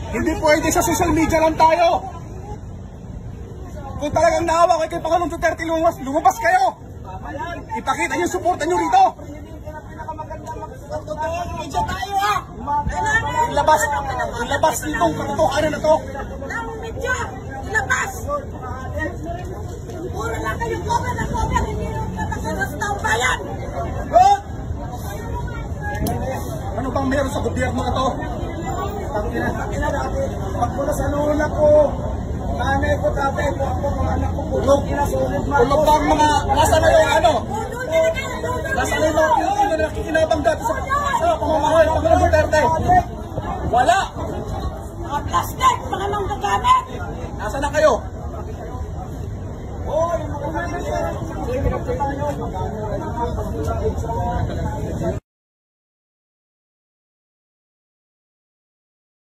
Hindi pwede sa social media lang tayo. Kung talagang naawa kayo kay Pangulong Duterte, lumabas kayo. Ipakita niyo yung suporta niyo rito. Medyo tayo ah! Ilabas nitong katotohanan na to. Medyo! Ilabas! Puro lang kayong cover na cover, hindi yung nakasalas na ang bayan! Good! Ano bang meron sa gobyerno na to? Pagmula sa lula ko, nanay ko, tatay ko, ako, mga anak ko, Ulog bang mga, nasa na yung ano? Nasa na yung mga Pilipino na nakikinabang dati sa pamamahay ng Pangulong Duterte? Wala! Mga plastic, mga manggagamit! Nasa na kayo?